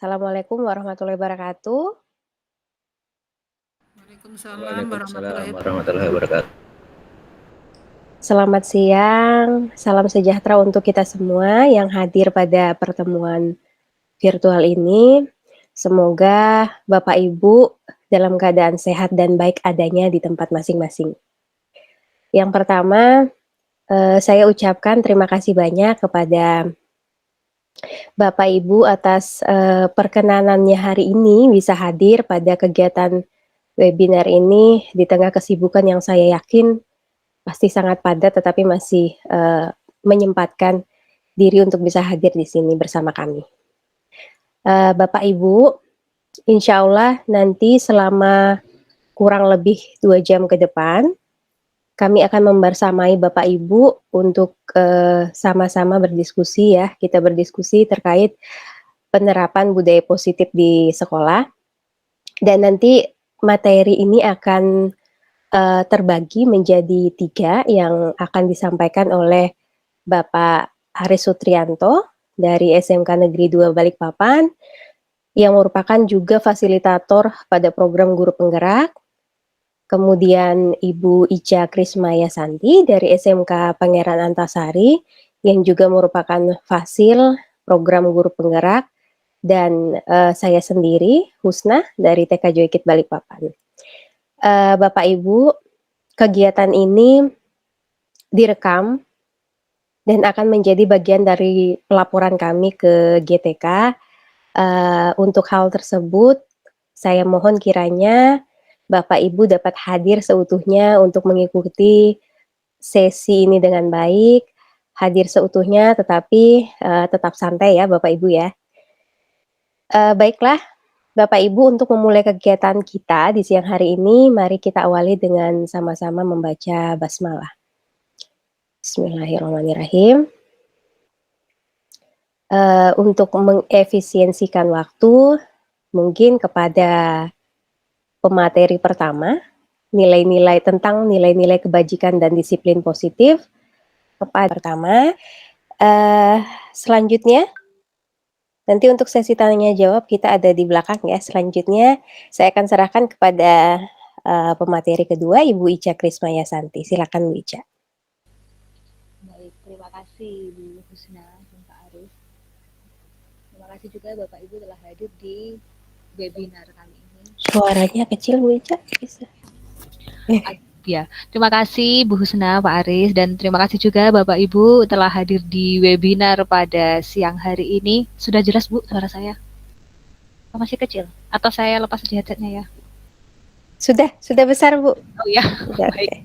Assalamualaikum warahmatullahi wabarakatuh. Waalaikumsalam Waalaikumsalam warahmatullahi warahmatullahi wabarakatuh. Selamat siang, salam sejahtera untuk kita semua yang hadir pada pertemuan virtual ini. Semoga Bapak Ibu dalam keadaan sehat dan baik adanya di tempat masing-masing. Yang pertama, saya ucapkan terima kasih banyak kepada Bapak Ibu atas, perkenanannya hari ini bisa hadir pada kegiatan webinar ini di tengah kesibukan yang saya yakin pasti sangat padat tetapi masih, menyempatkan diri untuk bisa hadir di sini bersama kami. Bapak Ibu, insya Allah nanti selama kurang lebih 2 jam ke depan, kami akan membersamai Bapak Ibu untuk, sama-sama berdiskusi ya, kita berdiskusi terkait penerapan budaya positif di sekolah, dan nanti materi ini akan, terbagi menjadi 3 yang akan disampaikan oleh Bapak Haris Sutrianto dari SMK Negeri 2 Balikpapan, yang merupakan juga fasilitator pada program guru penggerak. Kemudian Ibu Ica Krismaya Santi dari SMK Pangeran Antasari, yang juga merupakan fasil program guru penggerak, dan, saya sendiri, Husna, dari TK Joykit Balikpapan. Bapak Ibu, kegiatan ini direkam dan akan menjadi bagian dari pelaporan kami ke GTK. Untuk hal tersebut, saya mohon kiranya Bapak Ibu dapat hadir seutuhnya untuk mengikuti sesi ini dengan baik, hadir seutuhnya tetapi, tetap santai ya Bapak Ibu ya. Baiklah Bapak Ibu, untuk memulai kegiatan kita di siang hari ini, mari kita awali dengan sama-sama membaca basmalah. Bismillahirrahmanirrahim. Untuk mengefisiensikan waktu, mungkin kepada pemateri pertama, nilai-nilai tentang nilai-nilai kebajikan dan disiplin positif, kepada pertama. Selanjutnya, nanti untuk sesi tanya jawab kita ada di belakang ya. Selanjutnya saya akan serahkan kepada, pemateri kedua, Ibu Ica Krismaya Santi. Silakan Bu Ica. Baik, terima kasih Bu Husna dan Pak Aris. Terima kasih juga Bapak Ibu telah hadir di webinar kali ini. Suaranya kecil Bu Ica, bisa? Ya, terima kasih Bu Husna, Pak Aris, dan terima kasih juga Bapak Ibu telah hadir di webinar pada siang hari ini. Sudah jelas Bu suara saya? Oh, masih kecil? Atau saya lepas headsetnya ya? Sudah besar Bu. Oh ya, Sudah, baik. okay.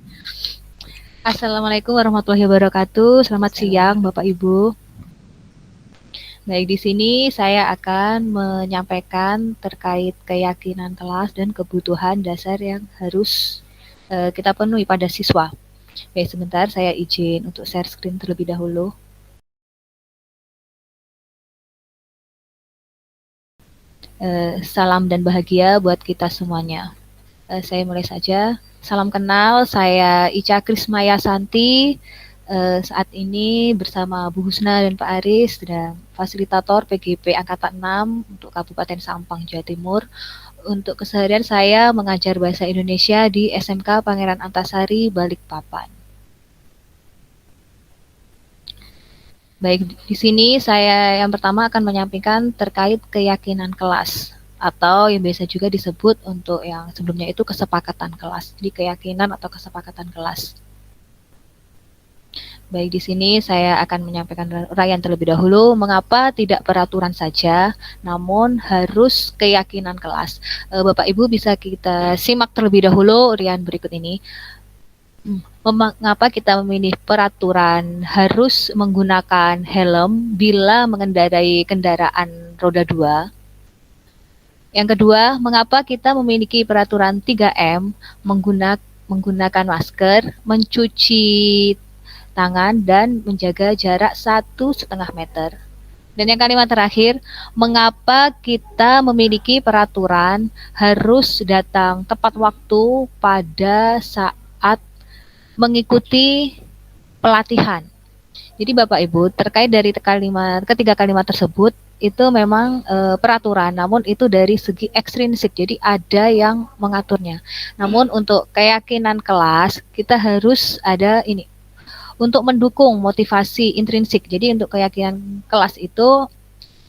Assalamualaikum warahmatullahi wabarakatuh. Selamat siang Bapak Ibu. Baik, di sini saya akan menyampaikan terkait keyakinan kelas dan kebutuhan dasar yang harus kita penuhi pada siswa. Baik, sebentar saya izin untuk share screen terlebih dahulu. Salam dan bahagia buat kita semuanya. Saya mulai saja. Salam kenal, saya Ica Krismaya Santi. Saat ini bersama Bu Husna dan Pak Aris dan fasilitator PGP Angkatan 6 untuk Kabupaten Sampang, Jawa Timur. Untuk keseharian saya mengajar bahasa Indonesia di SMK Pangeran Antasari, Balikpapan. Baik, di sini saya yang pertama akan menyampaikan terkait keyakinan kelas atau yang biasa juga disebut untuk yang sebelumnya itu kesepakatan kelas. Jadi keyakinan atau kesepakatan kelas. Baik, di sini saya akan menyampaikan uraian terlebih dahulu mengapa tidak peraturan saja, namun harus keyakinan kelas. Bapak Ibu bisa kita simak terlebih dahulu uraian berikut ini. Mengapa kita memilih peraturan harus menggunakan helm bila mengendarai kendaraan roda 2? Yang kedua, mengapa kita memiliki peraturan 3M menggunakan masker, mencuci tangan, dan menjaga jarak 1,5 meter. Dan yang kalimat terakhir, mengapa kita memiliki peraturan harus datang tepat waktu pada saat mengikuti pelatihan. Jadi Bapak Ibu, terkait dari ketiga kalimat tersebut, itu memang peraturan, namun itu dari segi ekstrinsik, jadi ada yang mengaturnya. Namun untuk keyakinan kelas, kita harus ada ini, untuk mendukung motivasi intrinsik. Jadi untuk keyakinan kelas itu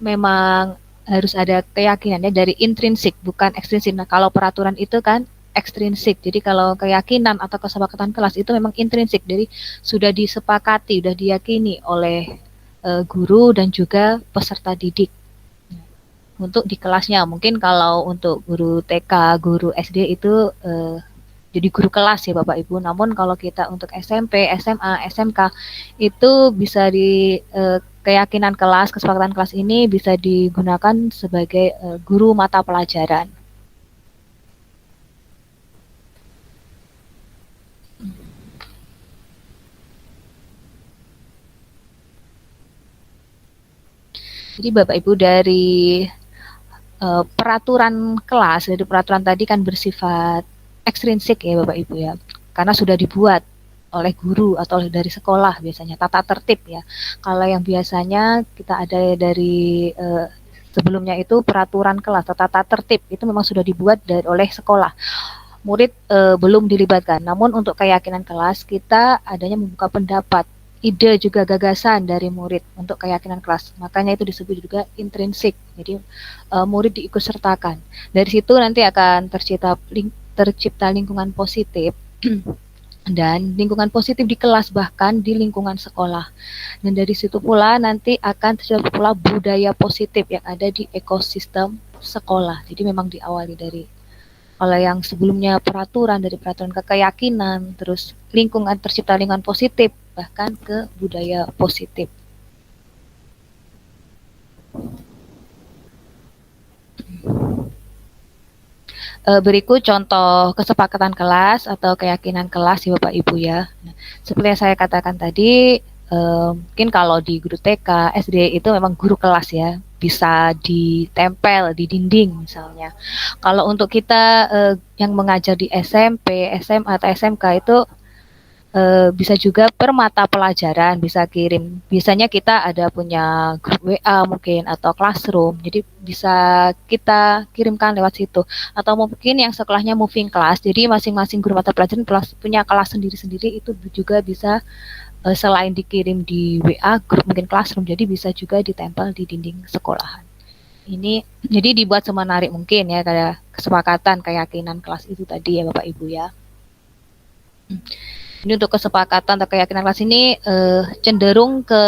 memang harus ada keyakinannya dari intrinsik, bukan ekstrinsik. Nah, kalau peraturan itu kan ekstrinsik. Jadi kalau keyakinan atau kesepakatan kelas itu memang intrinsik. Jadi sudah disepakati, sudah diyakini oleh guru dan juga peserta didik untuk di kelasnya. Mungkin kalau untuk guru TK, guru SD itu jadi guru kelas ya Bapak Ibu. Namun kalau kita untuk SMP, SMA, SMK itu bisa di keyakinan kelas, kesepakatan kelas ini bisa digunakan sebagai guru mata pelajaran. Jadi Bapak Ibu dari peraturan kelas, dari peraturan tadi kan bersifat ekstrinsik ya Bapak Ibu ya, karena sudah dibuat oleh guru atau dari sekolah biasanya, tata tertib ya. Kalau yang biasanya kita ada dari sebelumnya itu peraturan kelas, tata tertib itu memang sudah dibuat oleh sekolah. Murid belum dilibatkan, namun untuk keyakinan kelas kita adanya membuka pendapat, ide juga gagasan dari murid untuk keyakinan kelas. Makanya itu disebut juga intrinsik. Jadi murid diikutsertakan. Dari situ nanti akan tercipta lingkungan positif dan lingkungan positif di kelas, bahkan di lingkungan sekolah. Dan dari situ pula nanti akan tercipta pula budaya positif yang ada di ekosistem sekolah. Jadi memang diawali dari kalau yang sebelumnya peraturan, dari peraturan ke keyakinan, terus lingkungan, tercipta lingkungan positif, bahkan ke budaya positif. Berikut contoh kesepakatan kelas atau keyakinan kelas ya Bapak Ibu ya. Seperti yang saya katakan tadi, mungkin kalau di guru TK, SD itu memang guru kelas ya, bisa ditempel di dinding misalnya. Kalau untuk kita yang mengajar di SMP, SMA atau SMK itu bisa juga per mata pelajaran, bisa kirim. Biasanya kita ada punya grup WA mungkin atau classroom, jadi bisa kita kirimkan lewat situ. Atau mungkin yang sekolahnya moving class, jadi masing-masing guru mata pelajaran punya kelas sendiri-sendiri, itu juga bisa selain dikirim di WA, grup mungkin classroom, jadi bisa juga ditempel di dinding sekolahan. Ini jadi dibuat semenarik mungkin ya, kayak kesepakatan keyakinan kelas itu tadi ya Bapak Ibu ya. Ini untuk kesepakatan atau keyakinan kelas ini cenderung ke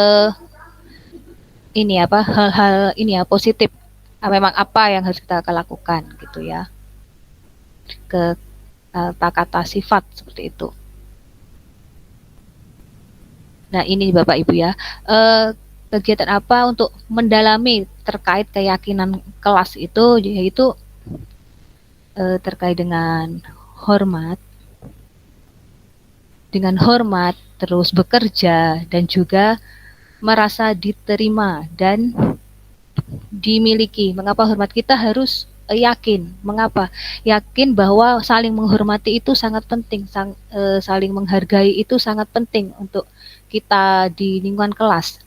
ini apa, hal-hal ini ya positif. Memang apa yang harus kita lakukan gitu ya. Ke kata sifat seperti itu. Nah ini Bapak Ibu ya, kegiatan apa untuk mendalami terkait keyakinan kelas itu, yaitu terkait dengan hormat, terus bekerja, dan juga merasa diterima dan dimiliki. Mengapa hormat? Kita harus yakin. Mengapa? Yakin bahwa saling menghormati itu sangat penting, saling menghargai itu sangat penting untuk kita di lingkungan kelas.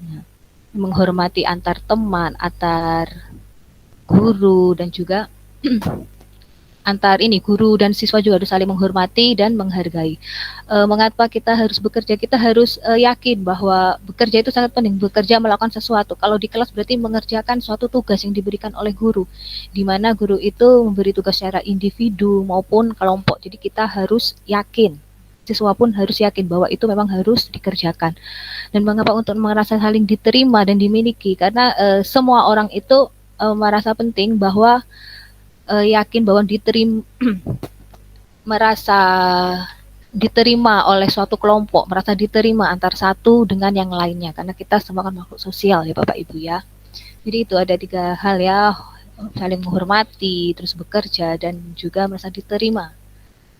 Menghormati antar teman, antar guru, dan juga antar ini guru dan siswa juga harus saling menghormati dan menghargai. Mengapa kita harus bekerja? Kita harus yakin bahwa bekerja itu sangat penting. Bekerja melakukan sesuatu. Kalau di kelas berarti mengerjakan suatu tugas yang diberikan oleh guru, di mana guru itu memberi tugas secara individu maupun kelompok. Jadi kita harus yakin. Siswa pun harus yakin bahwa itu memang harus dikerjakan. Dan mengapa untuk merasa saling diterima dan dimiliki? Karena semua orang itu merasa penting bahwa yakin bahwa merasa diterima oleh suatu kelompok, merasa diterima antar satu dengan yang lainnya, karena kita semua kan makhluk sosial ya Bapak Ibu ya. Jadi itu ada 3 hal ya, saling menghormati, terus bekerja, dan juga merasa diterima.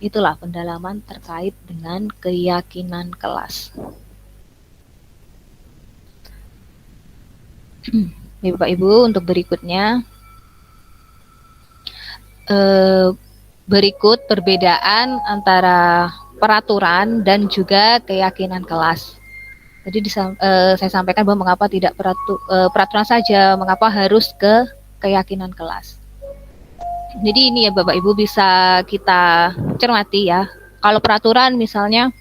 Itulah pendalaman terkait dengan keyakinan kelas. Ya Bapak Ibu, untuk berikutnya berikut perbedaan antara peraturan dan juga keyakinan kelas. Tadi saya sampaikan bahwa mengapa tidak peraturan saja, mengapa harus ke keyakinan kelas. Jadi ini ya Bapak Ibu bisa kita cermati ya. Kalau peraturan misalnya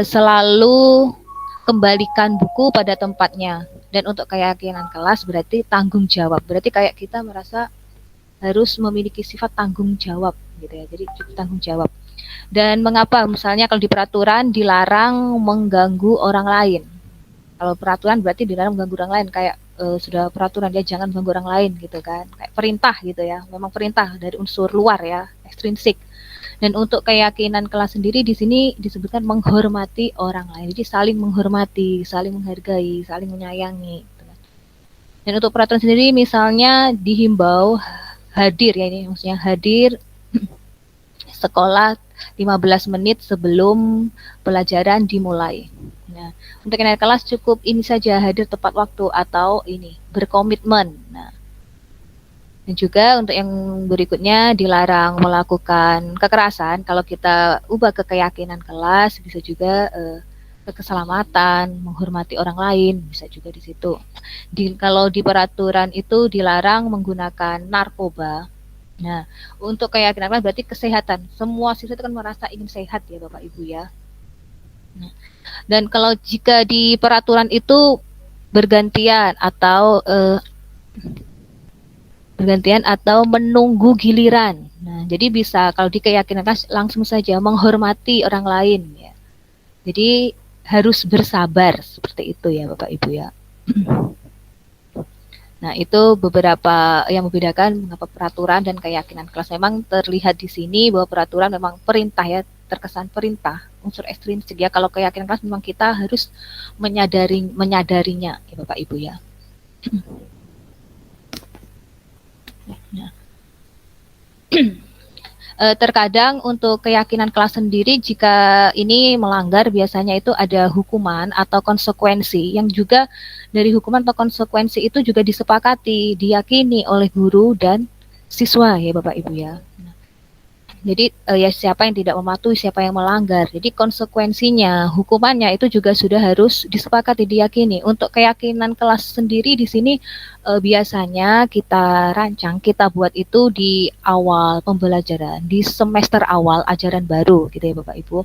selalu kembalikan buku pada tempatnya, dan untuk keyakinan kelas berarti tanggung jawab. Berarti kayak kita merasa harus memiliki sifat tanggung jawab gitu ya. Jadi tanggung jawab. Dan mengapa misalnya kalau di peraturan dilarang mengganggu orang lain. Kalau peraturan berarti dilarang mengganggu orang lain, kayak sudah peraturan dia jangan mengganggu orang lain gitu kan. Kayak perintah gitu ya. Memang perintah dari unsur luar ya, ekstrinsik. Dan untuk keyakinan kelas sendiri di sini disebutkan menghormati orang lain. Jadi saling menghormati, saling menghargai, saling menyayangi. Dan untuk peraturan sendiri misalnya dihimbau hadir ya, ini maksudnya hadir sekolah 15 menit sebelum pelajaran dimulai. Nah, untuk naik kelas cukup ini saja, hadir tepat waktu atau ini berkomitmen. Nah, dan juga untuk yang berikutnya dilarang melakukan kekerasan. Kalau kita ubah ke keyakinan kelas, bisa juga keselamatan, menghormati orang lain, bisa juga di situ. Kalau di peraturan itu dilarang menggunakan narkoba. Nah, untuk keyakinan kelas berarti kesehatan. Semua siswa itu kan merasa ingin sehat ya Bapak Ibu ya. Nah, dan kalau jika di peraturan itu bergantian atau menunggu giliran. Nah, jadi bisa kalau di keyakinan langsung saja menghormati orang lain ya. Jadi harus bersabar seperti itu ya Bapak Ibu ya. Nah, itu beberapa yang membedakan mengapa peraturan dan keyakinan kelas. Memang terlihat di sini bahwa peraturan memang perintah ya, terkesan perintah, unsur ekstrinsik ya. Kalau keyakinan kelas memang kita harus menyadarinya ya Bapak Ibu ya. Nah. Terkadang untuk keyakinan kelas sendiri jika ini melanggar biasanya itu ada hukuman atau konsekuensi yang juga dari hukuman atau konsekuensi itu juga disepakati, diyakini oleh guru dan siswa ya Bapak Ibu ya. Jadi ya siapa yang tidak mematuhi, siapa yang melanggar. Jadi konsekuensinya, hukumannya itu juga sudah harus disepakati, diyakini. Untuk keyakinan kelas sendiri di sini biasanya kita rancang, kita buat itu di awal pembelajaran, di semester awal ajaran baru gitu ya Bapak Ibu.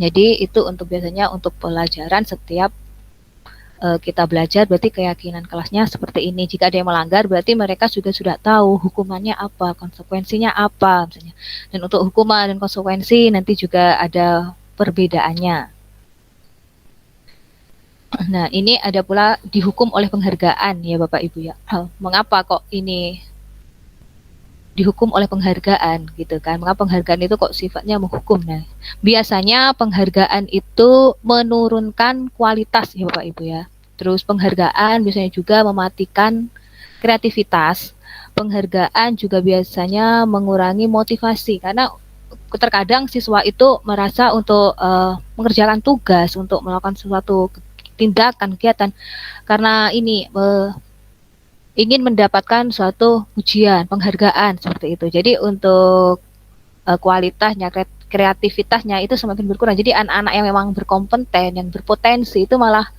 Jadi itu untuk biasanya untuk pelajaran setiap kita belajar berarti keyakinan kelasnya seperti ini. Jika ada yang melanggar berarti mereka juga sudah tahu hukumannya apa, konsekuensinya apa misalnya. Dan untuk hukuman dan konsekuensi nanti juga ada perbedaannya. Nah, ini ada pula dihukum oleh penghargaan ya Bapak Ibu ya. Mengapa kok ini dihukum oleh penghargaan gitu kan? Mengapa penghargaan itu kok sifatnya menghukum? Nah, biasanya penghargaan itu menurunkan kualitas ya Bapak Ibu ya. Terus penghargaan biasanya juga mematikan kreativitas. Penghargaan juga biasanya mengurangi motivasi karena terkadang siswa itu merasa untuk mengerjakan tugas, untuk melakukan suatu tindakan kegiatan karena ini ingin mendapatkan suatu pujian, penghargaan seperti itu. Jadi untuk kualitasnya, kreativitasnya itu semakin berkurang. Jadi anak-anak yang memang berkompeten, yang berpotensi itu malah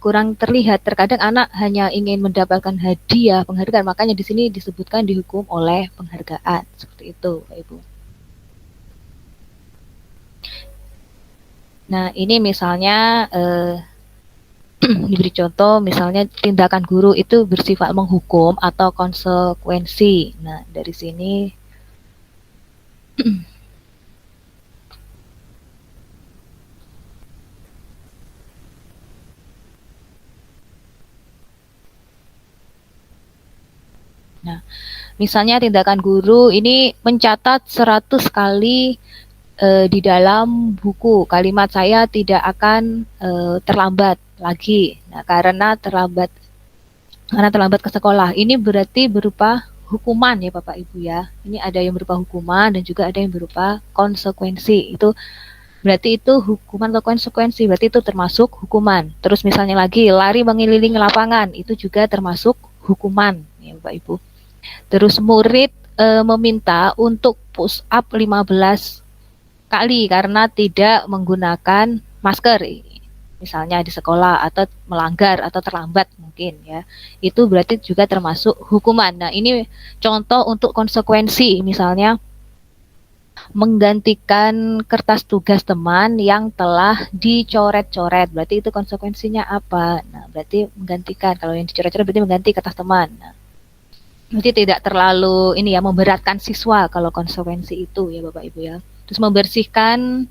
kurang terlihat. Terkadang anak hanya ingin mendapatkan hadiah, penghargaan. Makanya di sini disebutkan dihukum oleh penghargaan. Seperti itu, Pak Ibu. Nah, ini misalnya diberi contoh, misalnya tindakan guru itu bersifat menghukum atau konsekuensi. Nah, dari sini nah, misalnya tindakan guru ini mencatat 100 kali di dalam buku, kalimat saya tidak akan terlambat lagi. Nah, karena terlambat ke sekolah. Ini berarti berupa hukuman ya Bapak Ibu ya. Ini ada yang berupa hukuman dan juga ada yang berupa konsekuensi. Itu berarti itu hukuman atau konsekuensi, berarti itu termasuk hukuman. Terus misalnya lagi lari mengelilingi lapangan, itu juga termasuk hukuman ya Bapak Ibu. Terus murid meminta untuk push up 15 kali karena tidak menggunakan masker. misalnya di sekolah atau melanggar atau terlambat mungkin ya, itu berarti juga termasuk hukuman. Nah, ini contoh untuk konsekuensi, misalnya menggantikan kertas tugas teman yang telah dicoret-coret, berarti itu konsekuensinya apa? Nah, berarti menggantikan, kalau yang dicoret-coret berarti mengganti kertas teman. Nah, berarti tidak terlalu ini ya, memberatkan siswa kalau konsekuensi itu ya Bapak Ibu ya. Terus membersihkan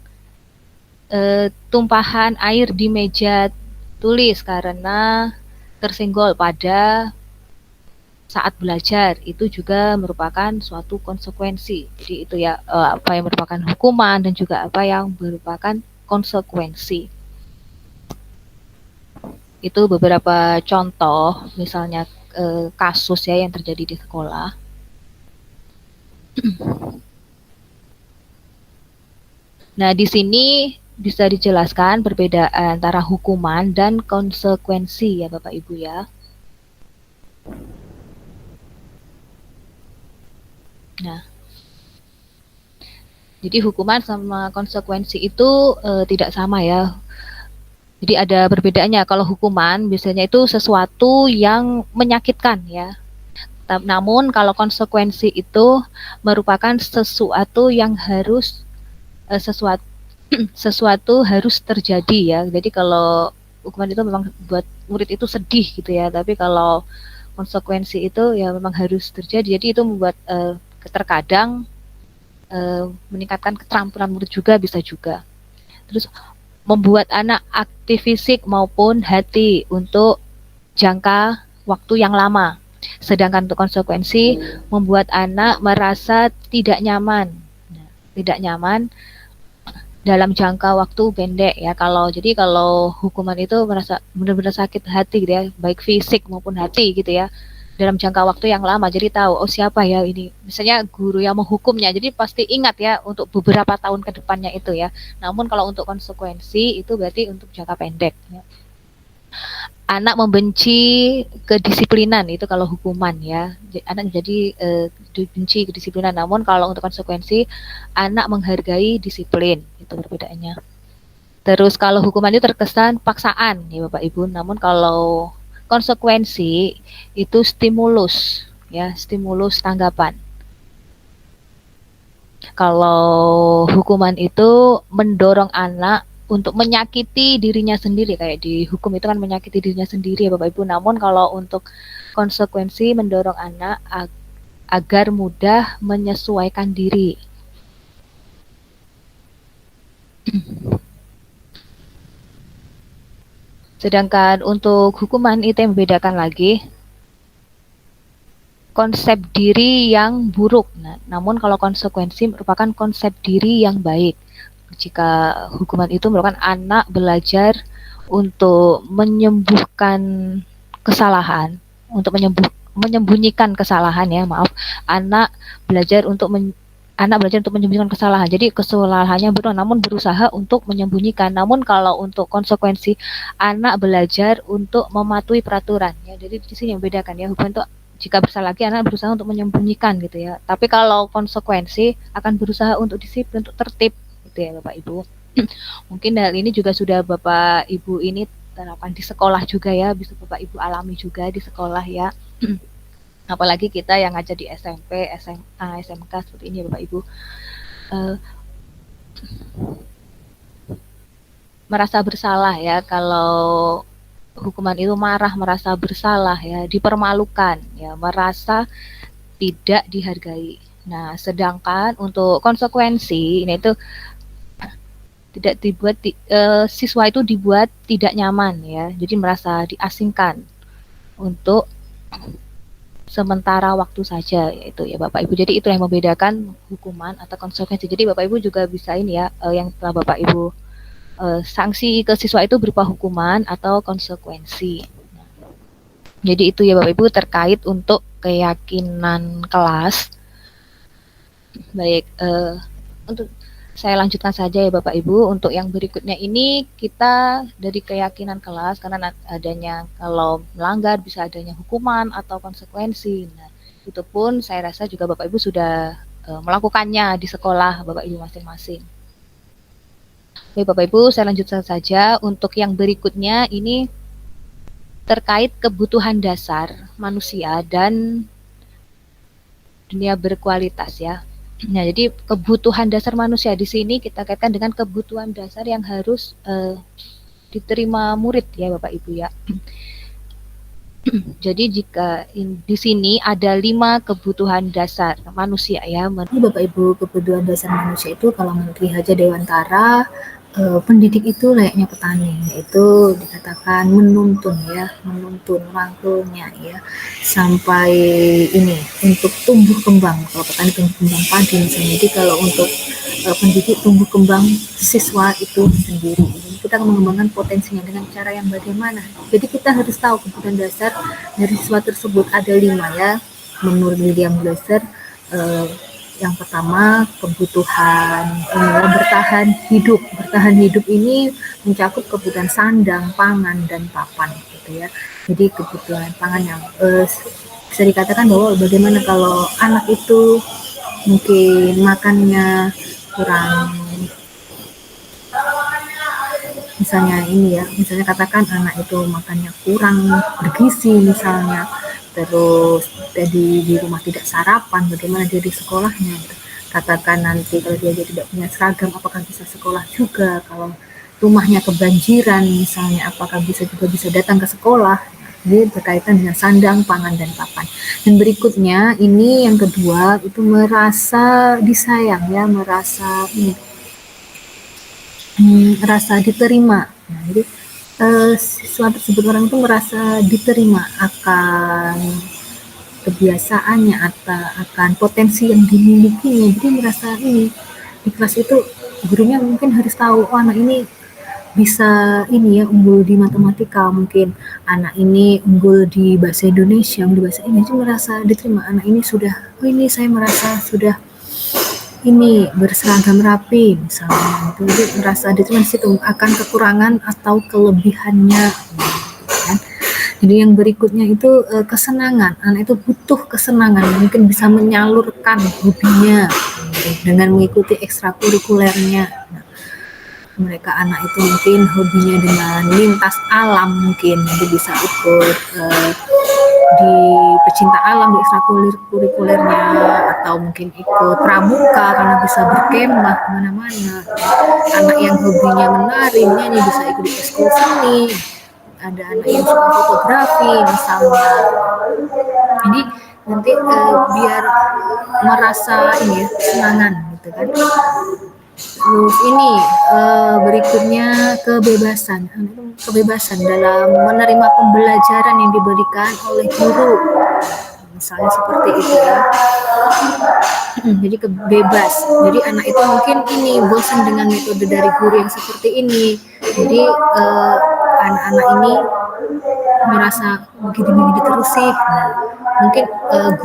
tumpahan air di meja tulis karena tersenggol pada saat belajar, itu juga merupakan suatu konsekuensi. Jadi itu ya apa yang merupakan hukuman dan juga apa yang merupakan konsekuensi. Itu beberapa contoh misalnya kasus ya yang terjadi di sekolah. Nah, di sini bisa dijelaskan perbedaan antara hukuman dan konsekuensi ya Bapak Ibu ya. Nah, jadi hukuman sama konsekuensi itu tidak sama ya. Jadi ada perbedaannya. Kalau hukuman biasanya itu sesuatu yang menyakitkan ya. Namun kalau konsekuensi itu merupakan sesuatu yang harus sesuatu harus terjadi ya. Jadi kalau hukuman itu memang buat murid itu sedih gitu ya. Tapi kalau konsekuensi itu ya memang harus terjadi. Jadi itu membuat terkadang meningkatkan keterampilan murid juga bisa juga. Terus membuat anak aktif fisik maupun hati untuk jangka waktu yang lama. Sedangkan untuk konsekuensi membuat anak merasa tidak nyaman. Tidak nyaman dalam jangka waktu pendek ya. Kalau hukuman itu merasa benar-benar sakit hati gitu ya, baik fisik maupun hati gitu ya, dalam jangka waktu yang lama. Jadi tahu, oh siapa ya ini, misalnya guru yang menghukumnya, jadi pasti ingat ya untuk beberapa tahun ke depannya itu ya. Namun kalau untuk konsekuensi itu berarti untuk jangka pendek ya. Anak membenci kedisiplinan, itu kalau hukuman ya, anak jadi benci kedisiplinan. Namun kalau untuk konsekuensi, anak menghargai disiplin, itu perbedaannya. Terus kalau hukuman itu terkesan paksaan ya Bapak Ibu, namun kalau konsekuensi itu stimulus ya, stimulus tanggapan. Kalau hukuman itu mendorong anak untuk menyakiti dirinya sendiri, kayak dihukum itu kan menyakiti dirinya sendiri ya Bapak Ibu. Namun kalau untuk konsekuensi mendorong anak agar mudah menyesuaikan diri. Sedangkan untuk hukuman itu yang membedakan lagi konsep diri yang buruk. Nah, namun kalau konsekuensi merupakan konsep diri yang baik. Jika hukuman itu merupakan anak belajar untuk menyembuhkan kesalahan, untuk menyembunyikan kesalahan ya, maaf. Anak belajar untuk menyembunyikan kesalahan. Jadi kesalahannya benar, namun berusaha untuk menyembunyikan. Namun kalau untuk konsekuensi, anak belajar untuk mematuhi peraturan. Ya, jadi di sini yang membedakan ya, hukuman itu jika bersalah lagi anak berusaha untuk menyembunyikan gitu ya. Tapi kalau konsekuensi akan berusaha untuk disiplin, untuk tertib gitu ya Bapak Ibu. Mungkin hal ini juga sudah Bapak Ibu ini terapkan di sekolah juga ya, bisa Bapak Ibu alami juga di sekolah ya. Apalagi kita yang ngajar di SMP, SMA, SMK seperti ini ya Bapak Ibu. Merasa bersalah ya, kalau hukuman itu marah, merasa bersalah ya, dipermalukan ya, merasa tidak dihargai. Nah, sedangkan untuk konsekuensi ini itu tidak dibuat siswa itu dibuat tidak nyaman ya, jadi merasa diasingkan untuk sementara waktu saja, yaitu ya Bapak Ibu. Jadi itu yang membedakan hukuman atau konsekuensi. Jadi Bapak Ibu juga bisa ini ya, yang telah Bapak Ibu sanksi ke siswa itu berupa hukuman atau konsekuensi. Jadi itu ya Bapak Ibu terkait untuk keyakinan kelas. Baik, untuk saya lanjutkan saja ya Bapak Ibu. Untuk yang berikutnya ini kita dari keyakinan kelas, karena adanya kalau melanggar bisa adanya hukuman atau konsekuensi. Nah, itu pun saya rasa juga Bapak Ibu sudah melakukannya di sekolah Bapak Ibu masing-masing. Baik Bapak Ibu, saya lanjutkan saja. Untuk yang berikutnya ini terkait kebutuhan dasar manusia dan dunia berkualitas ya. Nah, jadi kebutuhan dasar manusia di sini kita kaitkan dengan kebutuhan dasar yang harus diterima murid ya Bapak Ibu ya. Jadi jika di sini ada 5 kebutuhan dasar manusia ya. Ini Bapak Ibu, kebutuhan dasar manusia itu kalau menurut Ki Hajar Dewantara, pendidik itu layaknya petani, yaitu dikatakan menuntun ya, menuntun rangkulnya ya, sampai ini untuk tumbuh kembang. Kalau petani tumbuh kembang padi misalnya, jadi kalau untuk pendidik tumbuh kembang siswa itu sendiri. Jadi kita akan mengembangkan potensinya dengan cara yang bagaimana. Jadi kita harus tahu kebutuhan dasar dari siswa tersebut ada 5 ya, menurut William Glasser. Yang pertama kebutuhan bertahan hidup. Bertahan hidup ini mencakup kebutuhan sandang, pangan, dan papan gitu ya. Jadi kebutuhan pangan yang bisa dikatakan bahwa bagaimana kalau anak itu mungkin makannya kurang, misalnya ini ya, misalnya katakan anak itu makannya kurang bergizi misalnya, terus di rumah tidak sarapan, bagaimana dia di sekolahnya gitu. Katakan nanti kalau dia tidak punya seragam, apakah bisa sekolah juga, kalau rumahnya kebanjiran misalnya, apakah bisa datang ke sekolah. Jadi berkaitan dengan sandang, pangan, dan papan. Dan berikutnya ini yang kedua itu merasa disayang ya, merasa diterima. Nah, jadi siswa tersebut, orang itu merasa diterima akan kebiasaannya atau akan potensi yang dimilikinya. Jadi merasa ini di kelas itu gurunya mungkin harus tahu, oh anak ini bisa ini ya, unggul di matematika, mungkin anak ini unggul di bahasa Indonesia, unggul di bahasa Inggris, merasa diterima. Anak ini sudah, oh ini saya merasa sudah ini berseragam rapi misalnya, itu jadi merasa diterima situ akan kekurangan atau kelebihannya kan. Jadi yang berikutnya itu kesenangan. Anak itu butuh kesenangan, mungkin bisa menyalurkan hobinya dengan mengikuti ekstrakurikulernya. Nah, mereka anak itu mungkin hobinya dengan lintas alam, mungkin jadi bisa ikut di pecinta alam di ekstrakurikulernya, atau mungkin ikut pramuka karena bisa berkemah kemana-mana. Anak yang hobinya menari, nyanyi bisa ikut di ekskul seni. Ada anak yang suka fotografi misalnya. Jadi nanti biar merasa ini ya, kesenangan gitu kan. Terus ini berikutnya kebebasan dalam menerima pembelajaran yang diberikan oleh guru, misalnya seperti itu ya. Jadi bebas. Jadi anak itu mungkin ini bosan dengan metode dari guru yang seperti ini. Jadi anak-anak ini merasa begini terus sih. Nah, mungkin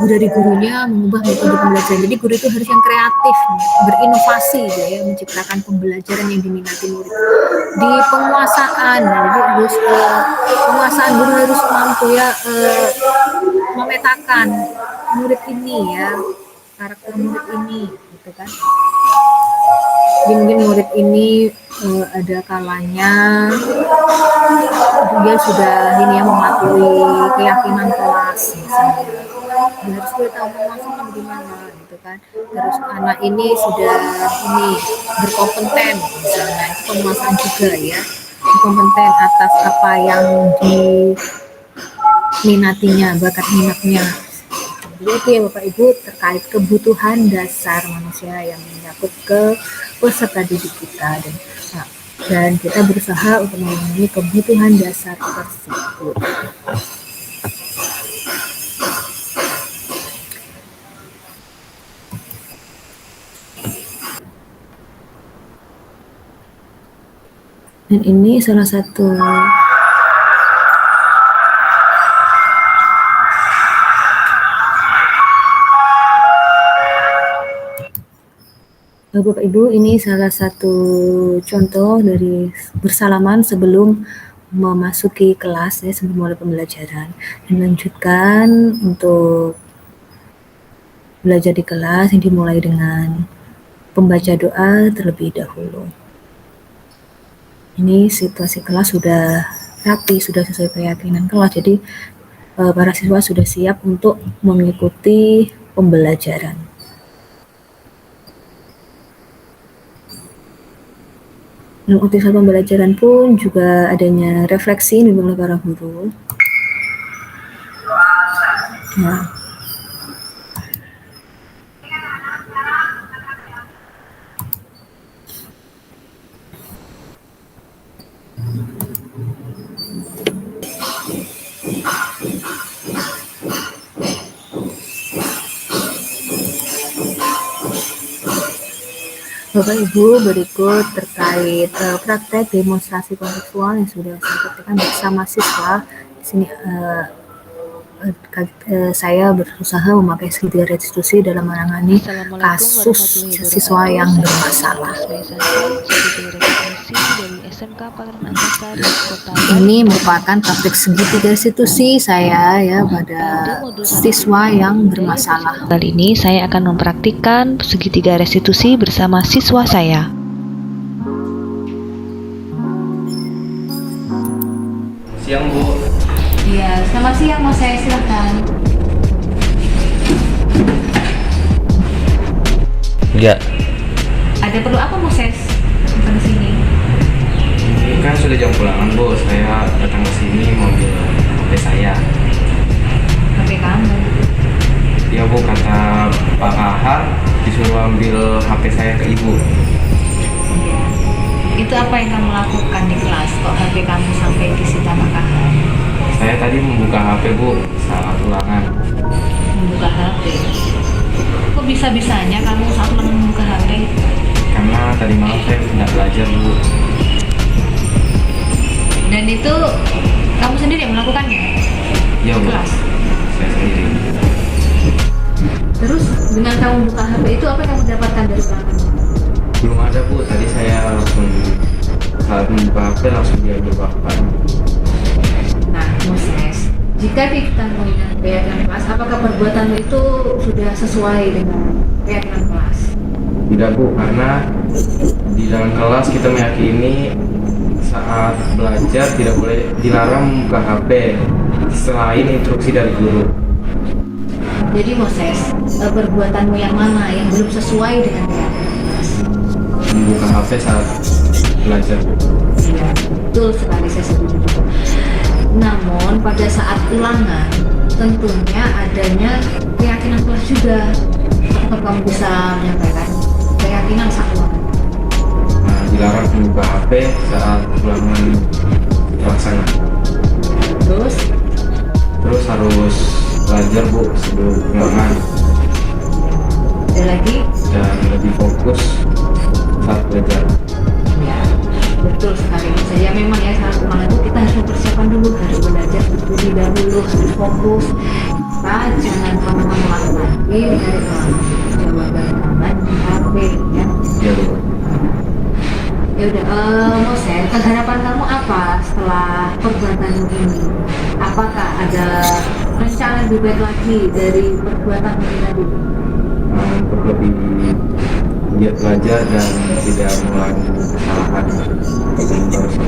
guru dari gurunya mengubah metode pembelajaran. Jadi guru itu harus yang kreatif, berinovasi ya, menciptakan pembelajaran yang diminati murid. Di penguasaan, jadi harus penguasaan guru harus mampu ya memetakan murid ini ya, karakter murid ini gitu kan. Jadi mungkin murid ini ada kalanya dia sudah ini ya mematuhi keyakinan kelas misalnya, dia harus sudah tahu penguasanya bagaimana gitu kan. Terus anak ini sudah ini berkompeten misalnya, itu penguasaan juga ya, kompeten atas apa yang diminatinya, bakat minatnya. Jadi itu ya Bapak Ibu terkait kebutuhan dasar manusia yang menyangkut ke peserta didik kita, dan kita berusaha untuk memenuhi kebutuhan dasar tersebut. Dan ini salah satu Bapak Ibu, ini salah satu contoh dari bersalaman sebelum memasuki kelas ya, sebelum mulai pembelajaran, dan melanjutkan untuk belajar di kelas yang dimulai dengan pembaca doa terlebih dahulu. Ini situasi kelas sudah rapi, sudah sesuai keyakinan kelas. Jadi para siswa sudah siap untuk mengikuti pembelajaran. Dalam aktivitas pembelajaran pun juga adanya refleksi oleh para guru. Nah, Bapak Ibu, berikut terkait praktek demonstrasi kontekstual yang sudah saya praktekkan bersama siswa. Di sini saya berusaha memakai segitiga restitusi dalam menangani kasus siswa yang bermasalah. Ini merupakan praktek segitiga restitusi saya ya pada siswa yang bermasalah. Kali ini saya akan mempraktikkan segitiga restitusi bersama siswa saya. Siang, Bu. Iya, selamat siang, mau saya silakan. Enggak. Ada perlu apa, Moses? Datang ke sini. Ini kan sudah jam pulangan, Bu. Saya datang ke sini mau ambil HP saya. HP kamu. Ya, Bu, kata Pak Kahar disuruh ambil HP saya ke Ibu. Iya. Itu apa yang kamu lakukan di kelas? Kok HP kamu sampai disita Pak Kahar? Saya tadi membuka HP, Bu, saat ulangan. Membuka HP. Kok bisa-bisanya kamu saat membuka HP? Karena tadi malam saya tidak belajar, Bu. Dan itu kamu sendiri yang melakukannya? Iya, Di Bu. kelas. Saya sendiri. Terus dengan kamu buka HP itu apa yang kamu dapatkan dari ulangan? Belum ada, Bu. Tadi saya langsung saat membuka HP langsung diambil bapak. Nah, Moses, jika kita melihat keyakinan kelas, apakah perbuatanmu itu sudah sesuai dengan keyakinan kelas? Tidak, Bu, karena di dalam kelas kita meyakini saat belajar tidak boleh dilarang membuka HP selain instruksi dari guru. Jadi Moses, perbuatanmu yang mana yang belum sesuai dengan keyakinan kelas? Membuka HP saat belajar. Iya, betul sekali, saya setuju juga. Namun pada saat ulangan tentunya adanya keyakinan kelas juga. Apakah kamu bisa menyampaikan keyakinan saat ulangan? Nah, dilarang membuka HP saat ulangan pelaksana. Terus harus belajar, Bu, sebelum ulangan Ada lagi? dan lebih fokus saat belajar. Ya, betul sekali. Saya memang ya saat ulangan itu kita harus mempersiapkan dulu, harus belajar terlebih dahulu, harus fokus. Kita jangan kamu-kamu lagi dari ulangan jawaban kamu di HP ya. Ya, Bu. Ya udah, Moses, harapan kamu apa setelah perbuatanmu ini? Apakah ada rencana lebih baik lagi dari perbuatanmu ini tadi? Untuk lebih giat belajar dan tidak mengulangi kesalahan yang baru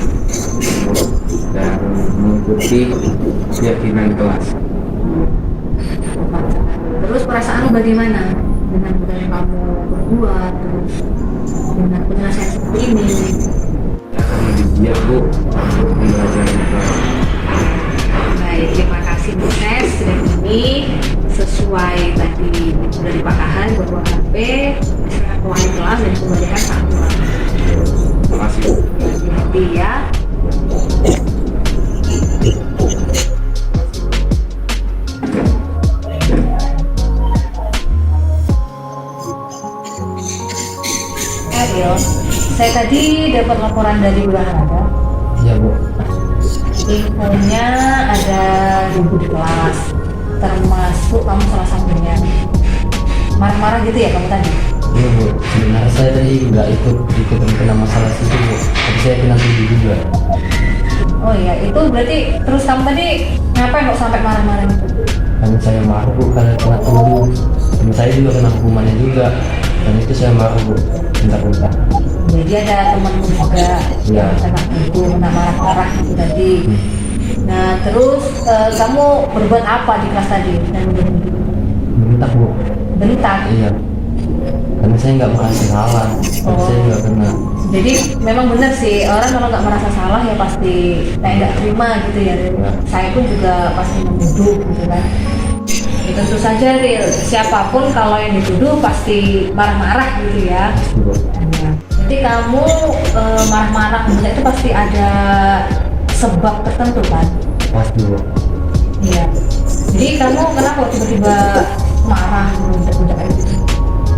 dan mengikuti keyakinan kelas. Terus perasaanmu bagaimana dengan budaya kamu berbuat, terus dengan penyelesaian seperti ini? Akan lebih giat, Bu, untuk mempelajari kelas. Baik, terima kasih Moses. Dan ini sesuai tadi dari Pak Kahan bahwa HP diserahkan ke wali kelas dan dikembalikan saat ulangan. Terima kasih, Bu. Hati-hati ya. Ariel, saya tadi dapat laporan dari Urahara. Iya, Bu. Infonya ada ribut di kelas, termasuk kamu salah satunya. Marah-marah gitu ya kamu tadi? Iya, Bu, sebenarnya saya tadi nggak ikut kena masalah situ, Bu, tapi saya kena tuduh juga. Oh iya, itu berarti terus kamu tadi ngapain kok sampai marah-marah itu? Karena saya marah Bu, karena kena tuduh. Dan saya juga kena hukumannya juga. Dan itu saya marah Bu, bentar-bentar. Jadi ada temanmu juga Iya. yang kena itu, kena marah-marah itu tadi. Hmm. Nah terus kamu berbuat apa di kelas tadi dan berhenti? Bentar Bu. Bentak. Iya. Karena saya nggak merasa salah. Tapi saya juga kena. Jadi memang benar sih, orang kalau nggak merasa salah ya pasti kayak nggak terima gitu ya. Ya. Saya pun juga pasti menuduh gitu kan. Ya, tentu saja Ril, siapapun kalau yang dituduh pasti marah-marah gitu ya. Pasti Bu. Ya. Jadi kamu marah-marah membentak itu pasti ada sebab tertentu kan? Pasti Bu. Iya. Jadi kamu kenapa tiba-tiba marah membentak-bentak kayak gitu?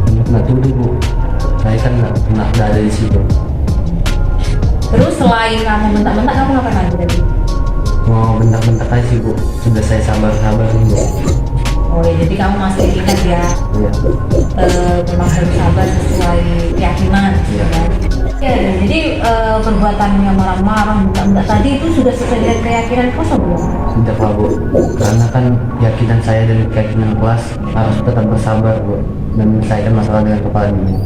Karena kena tuduh Bu. Saya kan nggak ada di situ. Terus selain kamu bentak-bentak, kamu ngapain lagi tadi? Mau bentak-bentak aja sih Bu. Sudah saya sabar-sabar nih Bu. Oh ya, jadi kamu masih ingat ya, Iya. memang harus sabar sesuai keyakinan. Iya. Kan? Ya, jadi perbuatan yang marah-marah, bentak-bentak tadi itu sudah sesuai dengan keyakinan kau belum? Sudah Pak Bu. Karena kan keyakinan saya dan keyakinan kelas harus tetap bersabar Bu. Dan menyelesaikan masalah dengan kepala dingin.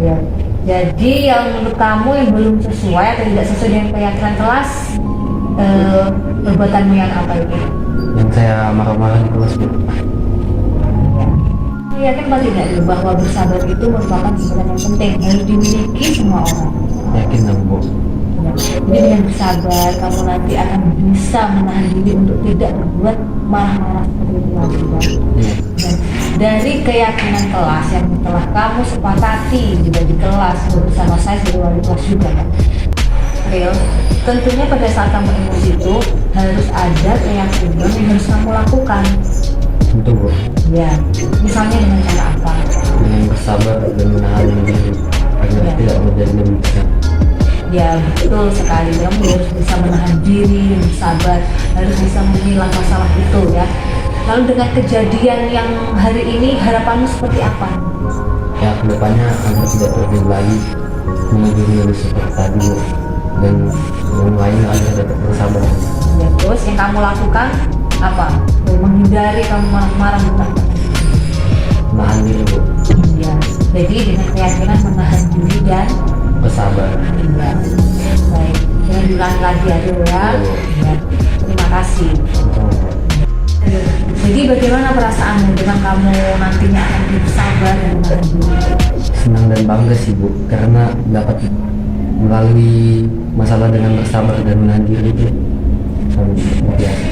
Iya. Jadi yang menurut kamu yang belum sesuai atau tidak sesuai dengan keyakinan kelas, perbuatanmu yang apa itu? Yang saya marah-marah di kelas Bu. Yakin apa tidak Ril, bahwa bersabar itu merupakan sesuatu yang penting harus dimiliki semua orang. Yakin dong Bu. Ya. Jadi dengan bersabar kamu nanti akan bisa menahan diri untuk tidak berbuat marah-marah seperti itu lagi kan? Iya. Dan dari keyakinan kelas yang telah kamu sepakati juga di kelas bersama saya sebagai wali kelas juga kan. Real, tentunya pada saat kamu emosi itu harus ada keyakinan yang harus kamu lakukan. Tentu Bu. Ya, misalnya dengan cara apa? Dengan bersabar dan menahan diri agar Ya. tidak menjadi demikian. Ya betul sekali, kamu harus bisa menahan diri, bersabar, harus bisa memilah masalah itu ya. Lalu dengan kejadian yang hari ini harapanmu seperti apa? Ya kedepannya agar tidak terjadi lagi menuduh seperti tadi Bu. Dan yang lain agar tetap bersabar. Ya terus yang kamu lakukan apa? Menghindari kamu marah-marah bukan? Menahan diri Bu. Ya, jadi dengan keyakinan menahan diri dan Bersabar. ya, baik. Jangan diulangi lagi ya, Dul, ya. Ya. Terima kasih. Jadi bagaimana perasaanmu dengan kamu nantinya akan bersabar dan menahan diri? Senang dan bangga sih Bu, karena dapat melalui masalah dengan bersabar dan menahan diri itu sangat luar biasa.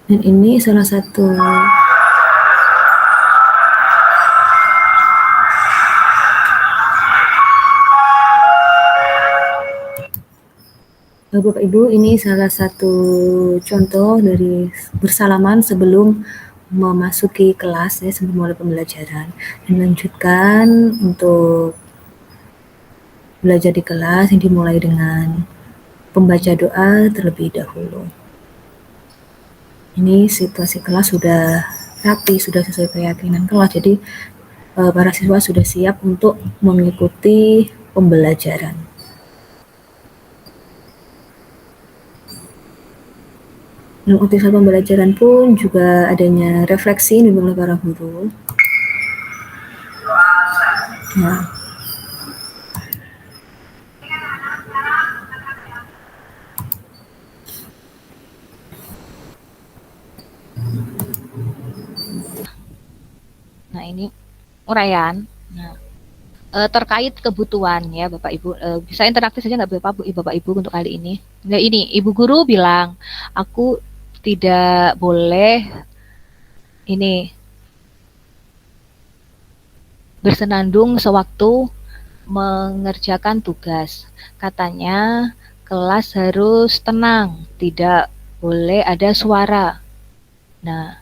Dan ini salah satu Bapak Ibu, ini salah satu contoh dari bersalaman sebelum memasuki kelas ya, sebelum mulai pembelajaran, dan melanjutkan untuk belajar di kelas yang dimulai dengan pembaca doa terlebih dahulu. Ini situasi kelas sudah rapi, sudah sesuai keyakinan kelas, jadi para siswa sudah siap untuk mengikuti pembelajaran. Dalam aktivitas pembelajaran pun juga adanya refleksi oleh para guru. Nah, Nah, ini uraian. Nah, terkait kebutuhan ya Bapak Ibu, bisa interaktif saja nggak Bapak Ibu untuk kali ini? Nah, ini Ibu Guru bilang, aku tidak boleh ini bersenandung sewaktu mengerjakan tugas. Katanya kelas harus tenang, tidak boleh ada suara. Nah,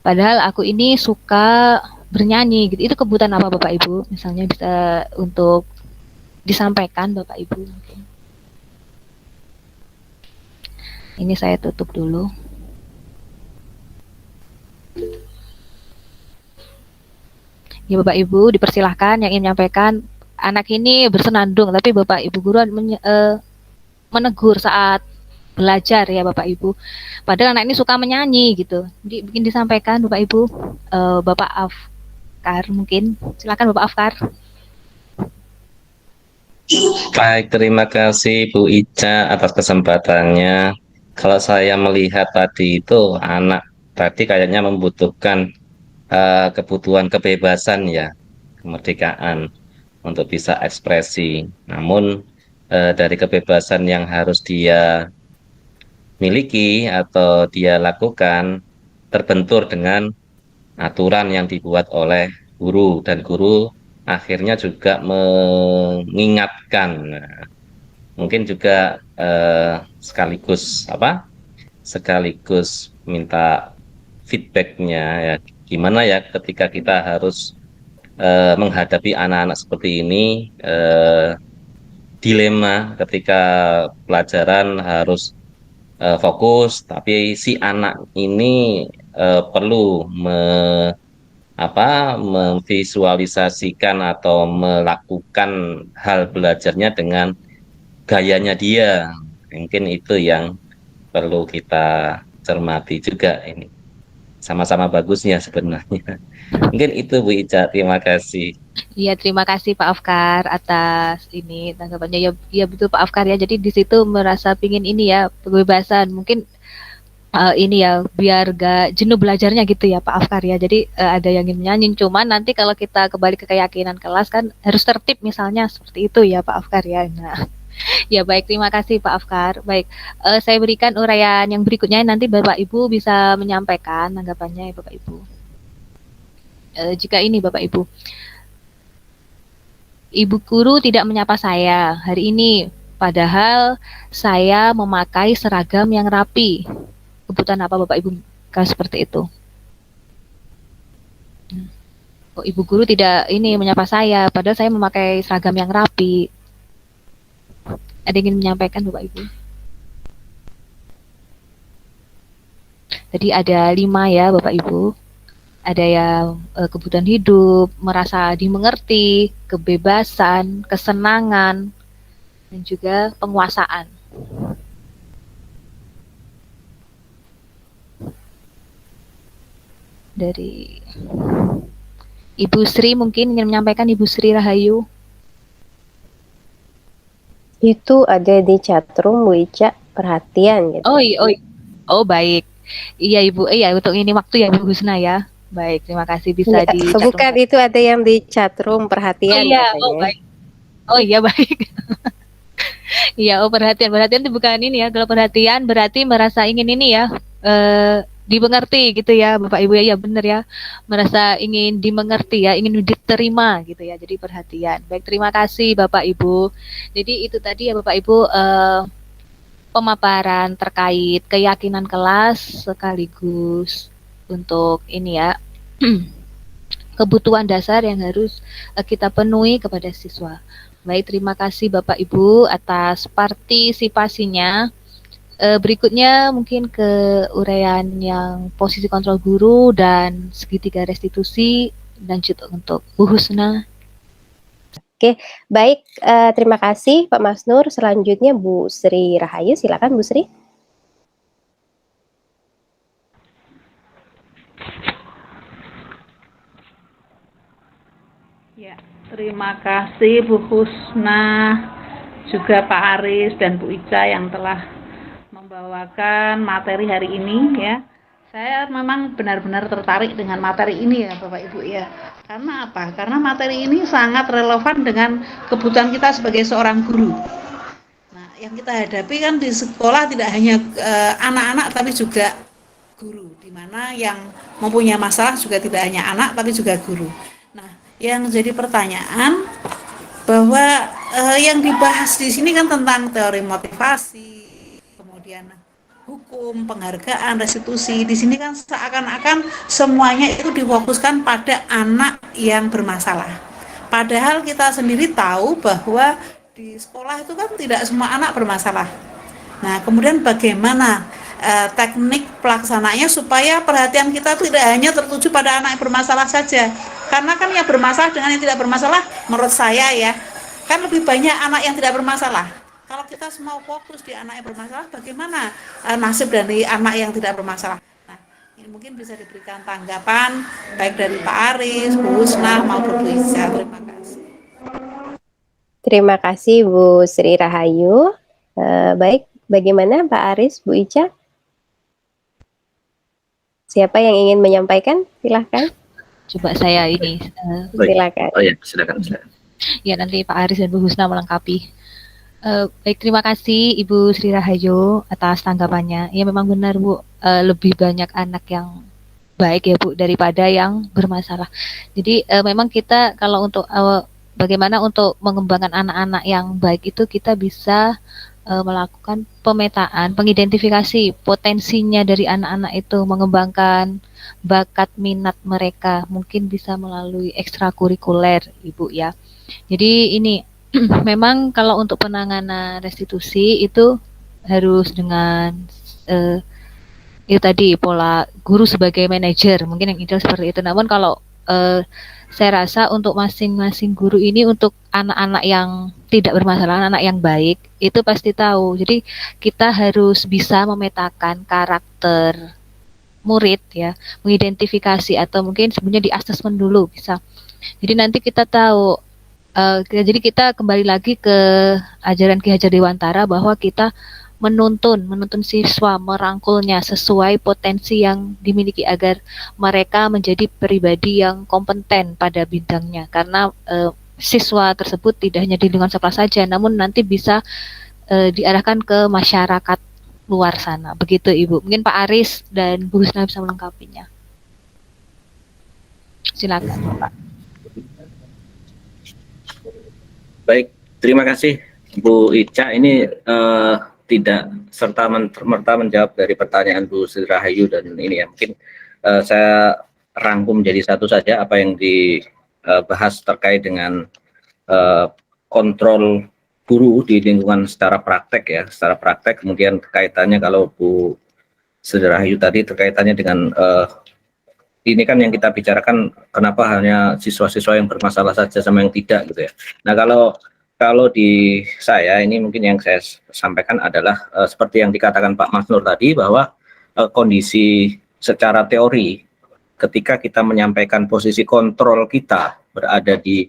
Padahal aku ini suka bernyanyi gitu. Itu kebutuhan apa Bapak Ibu? Misalnya bisa untuk disampaikan Bapak Ibu mungkin. Ini saya tutup dulu. Ya Bapak Ibu, dipersilahkan yang ingin menyampaikan. Anak ini bersenandung, tapi Bapak Ibu guru menegur saat belajar ya Bapak Ibu. Padahal anak ini suka menyanyi gitu. Jadi bikin disampaikan Bapak Ibu. Bapak Afkar mungkin. Silakan Bapak Afkar. Baik, terima kasih Bu Ica atas kesempatannya. Kalau saya melihat tadi itu anak tadi kayaknya membutuhkan kebutuhan kebebasan ya, kemerdekaan untuk bisa ekspresi. Namun dari kebebasan yang harus dia miliki atau dia lakukan terbentur dengan aturan yang dibuat oleh guru, dan guru akhirnya juga mengingatkan. Nah, mungkin juga sekaligus minta feedbacknya ya, gimana ya ketika kita harus menghadapi anak-anak seperti ini, dilema ketika pelajaran harus fokus, tapi si anak ini perlu memvisualisasikan atau melakukan hal belajarnya dengan gayanya dia. Mungkin itu yang perlu kita cermati juga ini. Sama-sama bagusnya sebenarnya. Mungkin itu Bu Ica, terima kasih. Iya, terima kasih Pak Afkar atas ini tanggapannya. Ya, ya betul Pak Afkar ya. Jadi di situ merasa pingin ini ya, kebebasan. Mungkin ini ya biar gak jenuh belajarnya gitu ya Pak Afkar ya. Jadi ada yang ingin menyanyi, cuman nanti kalau kita kembali ke keyakinan kelas kan harus tertib misalnya, seperti itu ya Pak Afkar ya. Nah, ya baik, terima kasih Pak Afkar. Baik, saya berikan uraian yang berikutnya, nanti Bapak Ibu bisa menyampaikan tanggapannya ya Bapak Ibu. Jika ini Bapak Ibu, Ibu guru tidak menyapa saya hari ini, padahal saya memakai seragam yang rapi. Kebutuhan apa Bapak Ibu kalau seperti itu? Oh, Ibu guru tidak ini menyapa saya, padahal saya memakai seragam yang rapi. Ada yang ingin menyampaikan Bapak Ibu? Tadi ada 5 ya Bapak Ibu. Ada yang kebutuhan hidup, merasa dimengerti, kebebasan, kesenangan, dan juga penguasaan. Dari Ibu Sri mungkin ingin menyampaikan, Ibu Sri Rahayu. Itu ada di chatroom Bu Ica, perhatian gitu. Oh baik. Iya Ibu, iya untuk ini waktu ya Bu Husna ya. Baik, terima kasih bisa Ya, di bukan itu ada yang di chatroom perhatian iya, katanya. baik. Oh iya baik. Iya, perhatian itu bukan ini ya. Kalau perhatian berarti merasa ingin ini ya, dimengerti gitu ya Bapak Ibu ya, benar ya. Merasa ingin dimengerti ya, ingin diterima gitu ya. Jadi perhatian. Baik, terima kasih Bapak Ibu. Jadi itu tadi ya Bapak Ibu pemaparan terkait keyakinan kelas sekaligus untuk ini ya kebutuhan dasar yang harus kita penuhi kepada siswa. Baik, terima kasih Bapak Ibu atas partisipasinya. Berikutnya mungkin ke uraian yang posisi kontrol guru dan segitiga restitusi, lanjut untuk Bu Husna. Oke, baik, terima kasih Pak Masnur. Selanjutnya Bu Sri Rahayu, silakan Bu Sri. Ya, terima kasih Bu Husna, juga Pak Aris dan Bu Ica yang telah membawakan materi hari ini ya. Saya memang benar-benar tertarik dengan materi ini ya Bapak Ibu ya. Karena apa? Karena materi ini sangat relevan dengan kebutuhan kita sebagai seorang guru. Nah, yang kita hadapi kan di sekolah tidak hanya anak-anak tapi juga guru, di mana yang mempunyai masalah juga tidak hanya anak tapi juga guru. Nah, yang jadi pertanyaan bahwa yang dibahas di sini kan tentang teori motivasi, kemudian hukum, penghargaan, restitusi. Di sini kan seakan-akan semuanya itu difokuskan pada anak yang bermasalah. Padahal kita sendiri tahu bahwa di sekolah itu kan tidak semua anak bermasalah. Nah, kemudian bagaimana teknik pelaksananya supaya perhatian kita tidak hanya tertuju pada anak yang bermasalah saja. Karena kan yang bermasalah dengan yang tidak bermasalah, menurut saya ya, kan lebih banyak anak yang tidak bermasalah. Kalau kita semua fokus di anak yang bermasalah, bagaimana nasib dari anak yang tidak bermasalah? Nah, ini mungkin bisa diberikan tanggapan baik dari Pak Aris, Bu Husna maupun Bu Ica. Terima kasih. Terima kasih Bu Sri Rahayu. Baik, bagaimana Pak Aris, Bu Ica? Siapa yang ingin menyampaikan? Silahkan. Coba saya ini. Silakan. Oh ya, silakan. Ya, nanti Pak Aris dan Bu Husna melengkapi. Baik, terima kasih Ibu Sri Rahayu atas tanggapannya. Ya, memang benar Bu, lebih banyak anak yang baik ya Bu daripada yang bermasalah. Jadi memang kita kalau untuk bagaimana untuk mengembangkan anak-anak yang baik itu kita bisa melakukan pemetaan, pengidentifikasi potensinya dari anak-anak itu, mengembangkan bakat minat mereka, mungkin bisa melalui ekstrakurikuler Ibu ya. Jadi ini memang kalau untuk penanganan restitusi itu harus dengan itu tadi pola guru sebagai manajer, mungkin yang ideal seperti itu. Namun kalau saya rasa untuk masing-masing guru ini untuk anak-anak yang tidak bermasalah, anak-anak yang baik itu pasti tahu. Jadi kita harus bisa memetakan karakter murid ya, mengidentifikasi atau mungkin sebenarnya di asesmen dulu bisa. Jadi nanti kita tahu. Jadi kita kembali lagi ke ajaran Ki Hajar Dewantara bahwa kita menuntun siswa, merangkulnya sesuai potensi yang dimiliki agar mereka menjadi pribadi yang kompeten pada bidangnya. Karena siswa tersebut tidak hanya di lingkungan sekolah saja, namun nanti bisa diarahkan ke masyarakat luar sana. Begitu Ibu. Mungkin Pak Aris dan Bu Husna bisa melengkapinya. Silakan Pak. Baik, terima kasih Bu Ica. Ini tidak serta-merta menjawab dari pertanyaan Bu Sri Rahayu dan ini ya. Mungkin saya rangkum jadi satu saja apa yang dibahas terkait dengan kontrol guru di lingkungan secara praktek ya. Secara praktek kemudian kaitannya kalau Bu Sri Rahayu tadi terkaitannya dengan ini kan yang kita bicarakan kenapa hanya siswa-siswa yang bermasalah saja sama yang tidak gitu ya. Nah kalau di saya ini mungkin yang saya sampaikan adalah seperti yang dikatakan Pak Masnur tadi bahwa kondisi secara teori ketika kita menyampaikan posisi kontrol kita berada di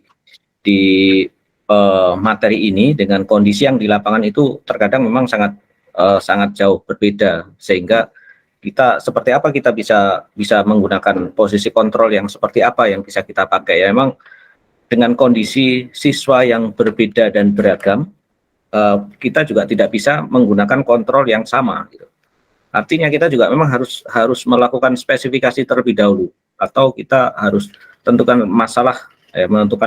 materi ini dengan kondisi yang di lapangan itu terkadang memang sangat jauh berbeda sehingga kita seperti apa kita bisa menggunakan posisi kontrol yang seperti apa yang bisa kita pakai ya. Memang dengan kondisi siswa yang berbeda dan beragam kita juga tidak bisa menggunakan kontrol yang sama gitu. Artinya kita juga memang harus melakukan spesifikasi terlebih dahulu atau kita harus menentukan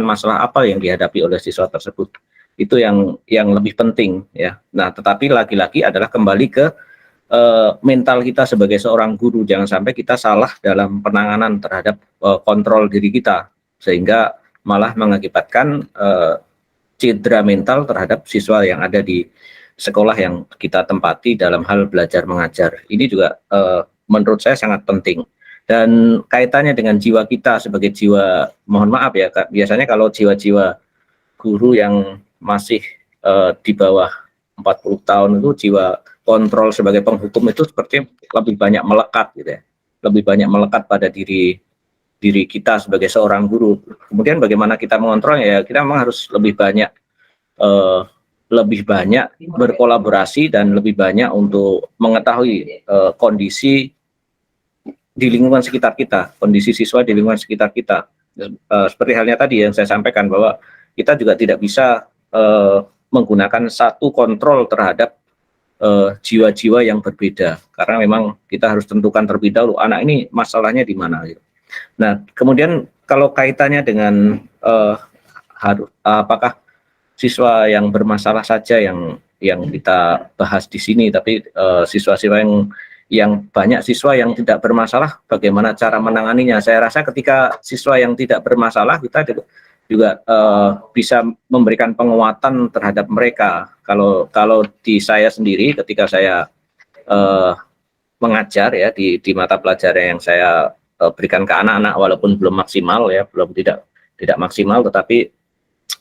masalah apa yang dihadapi oleh siswa tersebut. Itu yang lebih penting ya. Nah, tetapi lagi-lagi adalah kembali ke mental kita sebagai seorang guru, jangan sampai kita salah dalam penanganan terhadap kontrol diri kita sehingga malah mengakibatkan cedera mental terhadap siswa yang ada di sekolah yang kita tempati dalam hal belajar mengajar. Ini juga menurut saya sangat penting dan kaitannya dengan jiwa kita sebagai jiwa, mohon maaf ya, biasanya kalau jiwa-jiwa guru yang masih di bawah 40 tahun itu jiwa kontrol sebagai penghukum itu sepertinya lebih banyak melekat gitu ya, lebih banyak melekat pada diri kita sebagai seorang guru. Kemudian bagaimana kita mengontrolnya ya, kita memang harus lebih banyak berkolaborasi dan lebih banyak untuk mengetahui kondisi di lingkungan sekitar kita, kondisi siswa di lingkungan sekitar kita. Seperti halnya tadi yang saya sampaikan bahwa kita juga tidak bisa menggunakan satu kontrol terhadap jiwa-jiwa yang berbeda karena memang kita harus tentukan terlebih dahulu anak ini masalahnya di mana gitu. Nah, kemudian kalau kaitannya dengan apakah siswa yang bermasalah saja yang yang kita bahas di sini, tapi siswa-siswa yang banyak siswa yang tidak bermasalah, bagaimana cara menanganinya. Saya rasa ketika siswa yang tidak bermasalah, kita juga bisa memberikan penguatan terhadap mereka. Kalau di saya sendiri, ketika saya mengajar ya di mata pelajaran yang saya berikan ke anak-anak, walaupun belum maksimal ya, belum tidak maksimal, tetapi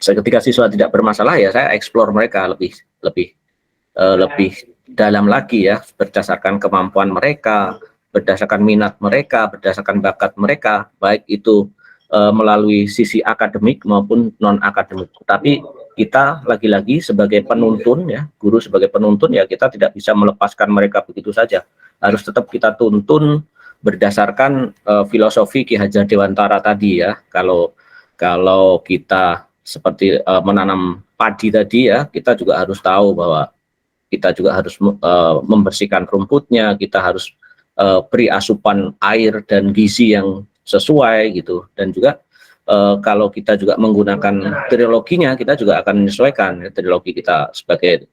ketika siswa tidak bermasalah ya saya eksplor mereka lebih dalam lagi ya, berdasarkan kemampuan mereka, berdasarkan minat mereka, berdasarkan bakat mereka, baik itu melalui sisi akademik maupun non akademik. Tapi kita lagi-lagi sebagai penuntun ya, guru sebagai penuntun ya, kita tidak bisa melepaskan mereka begitu saja. Harus tetap kita tuntun berdasarkan filosofi Ki Hajar Dewantara tadi ya. Kalau kita seperti menanam padi tadi ya, kita juga harus tahu bahwa kita juga harus membersihkan rumputnya, kita harus beri asupan air dan gizi yang sesuai gitu. Dan juga kalau kita juga menggunakan triloginya, kita juga akan menyesuaikan ya, trilogi kita sebagai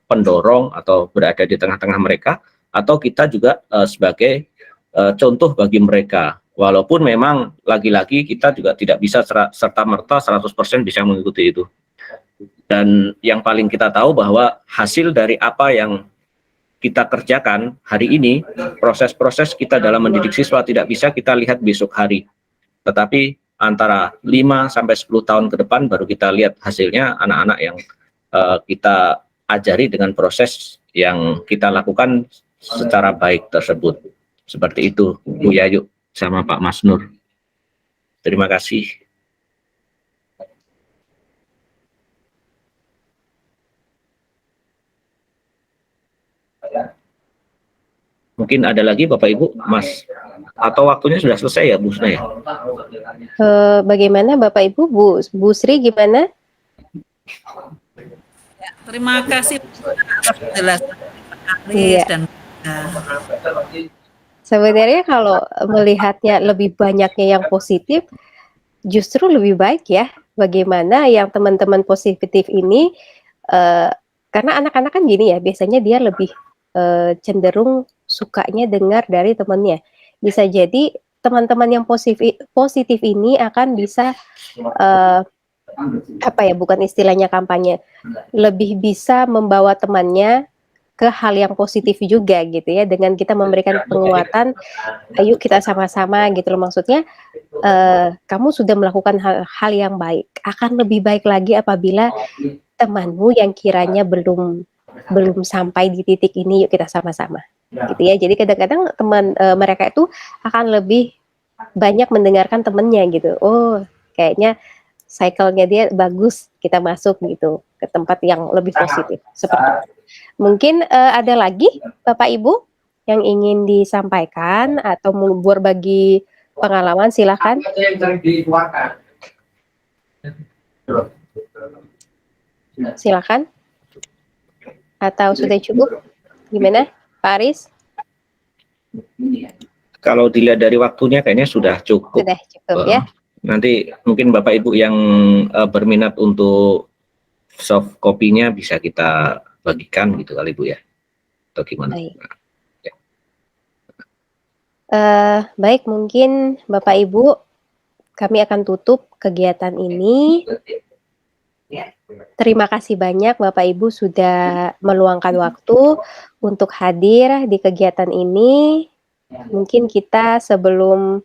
pendorong atau berada di tengah-tengah mereka, atau kita juga sebagai contoh bagi mereka. Walaupun memang lagi-lagi kita juga tidak bisa serta-merta 100% bisa mengikuti itu. Dan yang paling kita tahu bahwa hasil dari apa yang kita kerjakan hari ini, proses-proses kita dalam mendidik siswa tidak bisa kita lihat besok hari. Tetapi antara 5 sampai 10 tahun ke depan baru kita lihat hasilnya anak-anak yang kita ajari dengan proses yang kita lakukan secara baik tersebut. Seperti itu Bu Yayu sama Pak Mas Nur. Terima kasih. Mungkin ada lagi Bapak Ibu, Mas, atau waktunya sudah selesai ya Bu Husna ya? Bagaimana Bapak Ibu, Bu Sri gimana? Ya, terima kasih atas penjelasan Pak Aris Iya. dan Sebenarnya kalau melihatnya lebih banyaknya yang positif, justru lebih baik ya. Bagaimana yang teman-teman positif ini, karena anak-anak kan gini ya, biasanya dia lebih cenderung sukanya dengar dari temannya. Bisa jadi teman-teman yang positif ini akan bisa apa ya, bukan istilahnya kampanye, lebih bisa membawa temannya ke hal yang positif juga gitu ya, dengan kita memberikan penguatan, ayo kita sama-sama gitu loh. Maksudnya kamu sudah melakukan hal yang baik, akan lebih baik lagi apabila temanmu yang kiranya belum sampai di titik ini, yuk kita sama-sama gitu ya. Jadi kadang-kadang teman mereka itu akan lebih banyak mendengarkan temennya gitu. Oh, kayaknya cycle-nya dia bagus, kita masuk gitu ke tempat yang lebih positif seperti itu. Mungkin ada lagi Bapak Ibu yang ingin disampaikan atau mau berbagi pengalaman, silahkan. Silakan. Atau sudah cukup? Gimana, Pak Aris? Kalau dilihat dari waktunya kayaknya sudah cukup. Sudah cukup ya. Nanti mungkin Bapak Ibu yang berminat untuk soft copy-nya bisa kita bagikan gitu kali Bu ya, atau gimana? Baik. Baik, mungkin Bapak Ibu, kami akan tutup kegiatan ini. Terima kasih banyak Bapak Ibu sudah meluangkan waktu untuk hadir di kegiatan ini. Mungkin kita sebelum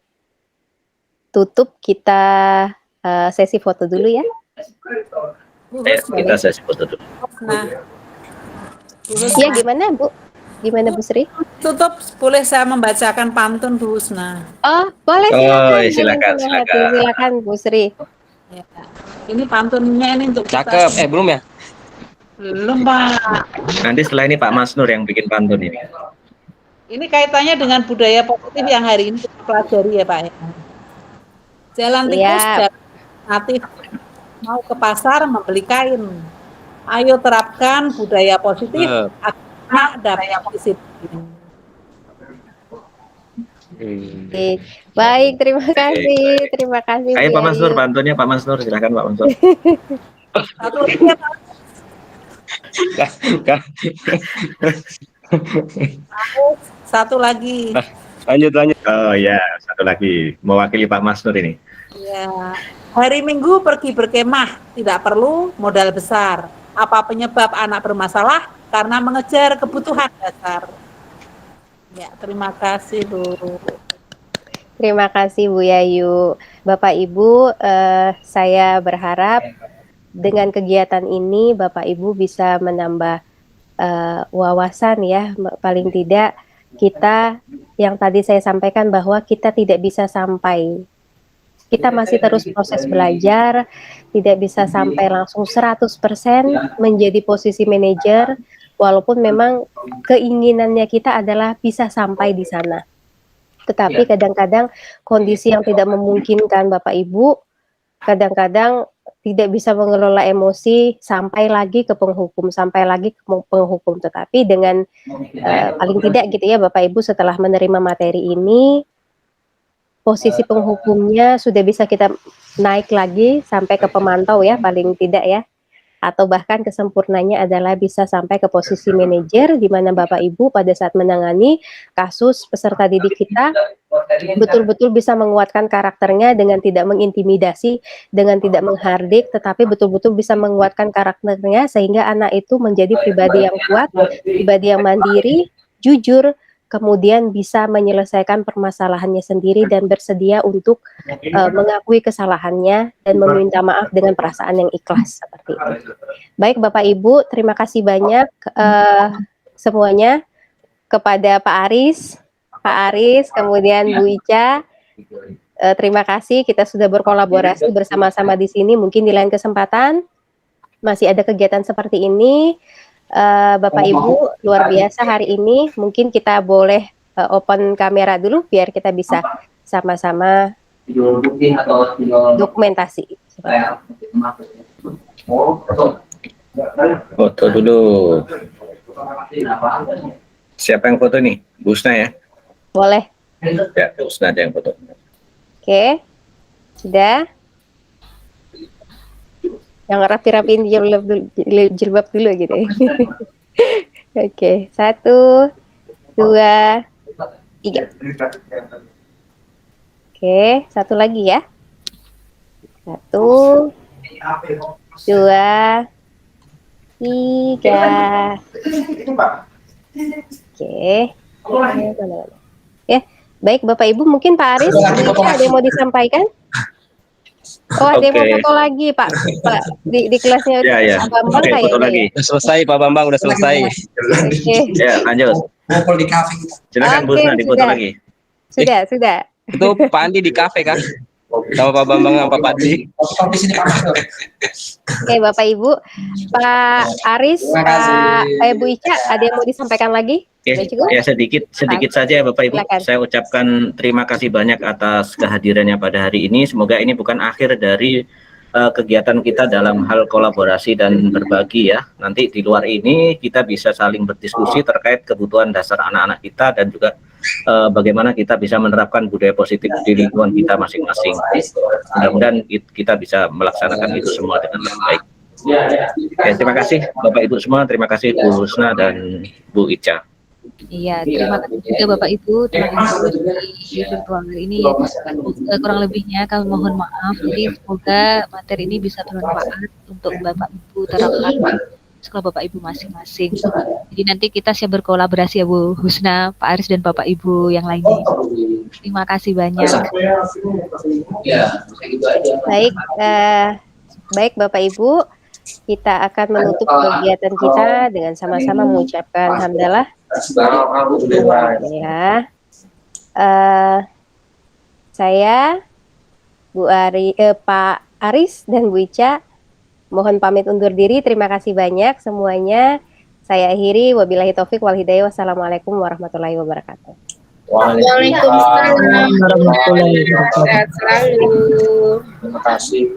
tutup kita sesi foto dulu ya. Kita sesi foto dulu. Iya, gimana Bu? Gimana Bu Sri? tutup, boleh saya membacakan pantun Bu Husna? Oh, boleh silakan. Silakan Bu Sri. Ya. Ini pantunnya ini untuk Cakep. kita. Belum ya? Belum Pak. Nanti setelah ini Pak Mas Nur yang bikin pantun ini. Ini kaitannya dengan budaya positif yang hari ini kita pelajari ya Pak. Jalan tikus, jalan natif, mau ke pasar membeli kain. Ayo terapkan budaya positif agar dapat disiplin. Baik, terima kasih. Terima kasih. Ayo Pak Mas Nur, pantunnya Pak Mas Nur, silakan Pak Mas Nur. Satu lagi ya Pak. Satu lagi. Lanjut. Oh ya, satu lagi mewakili Pak Mas Nur ini. Ya. Hari Minggu pergi berkemah, tidak perlu modal besar. Apa penyebab anak bermasalah? Karena mengejar kebutuhan dasar. Ya, terima kasih Bu. Terima kasih Bu Yayu. Bapak Ibu, saya berharap dengan kegiatan ini Bapak Ibu bisa menambah wawasan ya, paling tidak kita yang tadi saya sampaikan bahwa kita tidak bisa sampai, kita masih terus proses belajar, tidak bisa sampai langsung 100% menjadi posisi manajer, walaupun memang keinginannya kita adalah bisa sampai di sana. Tetapi kadang-kadang kondisi yang tidak memungkinkan Bapak Ibu, kadang-kadang tidak bisa mengelola emosi sampai lagi ke penghukum, tetapi dengan paling tidak gitu ya Bapak Ibu, setelah menerima materi ini, posisi penghukumnya sudah bisa kita naik lagi sampai ke pemantau ya, paling tidak ya, atau bahkan kesempurnanya adalah bisa sampai ke posisi manajer, di mana Bapak Ibu pada saat menangani kasus peserta didik kita betul-betul bisa menguatkan karakternya dengan tidak mengintimidasi, dengan tidak menghardik, tetapi betul-betul bisa menguatkan karakternya sehingga anak itu menjadi pribadi yang kuat, pribadi yang mandiri, jujur, kemudian bisa menyelesaikan permasalahannya sendiri dan bersedia untuk mengakui kesalahannya dan meminta maaf dengan perasaan yang ikhlas seperti itu. Baik Bapak Ibu, terima kasih banyak semuanya, kepada Pak Aris, kemudian Bu Ica. Terima kasih, kita sudah berkolaborasi bersama-sama di sini. Mungkin di lain kesempatan masih ada kegiatan seperti ini. Bapak Ibu, luar biasa hari ini. Mungkin kita boleh open kamera dulu biar kita bisa sama-sama dokumentasi. Foto dulu. Siapa yang foto nih? Bu Husna ya? Boleh. Ya, Bu Husna ada yang foto. Oke, sudah. Yang rapi-rapiin jilbab dulu gitu ya. Oke, 1, 2, 3. Oke, satu lagi ya. 1, 2, 3. Oke. Ya, baik Bapak Ibu, mungkin Pak Aris ada yang mau disampaikan? Oh, ada yang mau foto lagi Pak di kelasnya Ya. Pak Bambang Oke, foto lagi. Udah selesai Pak Bambang, udah selesai. Oke. Ya, lanjut. Silakan Bu Husna dipoto lagi. Sudah. Itu Pak Andi di kafe kan? Sama Pak Bambang sama Pak Padi. Oke Bapak Ibu, Pak Aris, Bu Ica, ada yang mau disampaikan lagi? Ya, sedikit saja Bapak Ibu. Silakan. Saya ucapkan terima kasih banyak atas kehadirannya pada hari ini. Semoga ini bukan akhir dari kegiatan kita dalam hal kolaborasi dan berbagi ya. Nanti di luar ini kita bisa saling berdiskusi terkait kebutuhan dasar anak-anak kita dan juga bagaimana kita bisa menerapkan budaya positif di lingkungan kita masing-masing. Mudah-mudahan kita bisa melaksanakan itu semua dengan baik. Oke, terima kasih Bapak Ibu semua, terima kasih Bu Husna dan Bu Ica. Iya, terima kasih juga Bapak Ibu, terima kasih di virtual ini. Kurang lebihnya kami mohon maaf. Jadi semoga materi ini bisa bermanfaat untuk Bapak Ibu terapkan sekolah Bapak Ibu masing-masing. Jadi nanti kita siap berkolaborasi ya Bu Husna, Pak Aris dan Bapak Ibu yang lainnya. Terima kasih banyak. Baik Bapak Ibu, kita akan menutup kegiatan kita dengan sama-sama mengucapkan hamdalah. Ya, saya Pak Aris dan Bu Ica mohon pamit undur diri. Terima kasih banyak semuanya. Saya akhiri, wabillahi taufik wal hidayah. Wassalamualaikum warahmatullahi wabarakatuh. Waalaikumsalam warahmatullahi wabarakatuh. Sehat selalu. Terima kasih.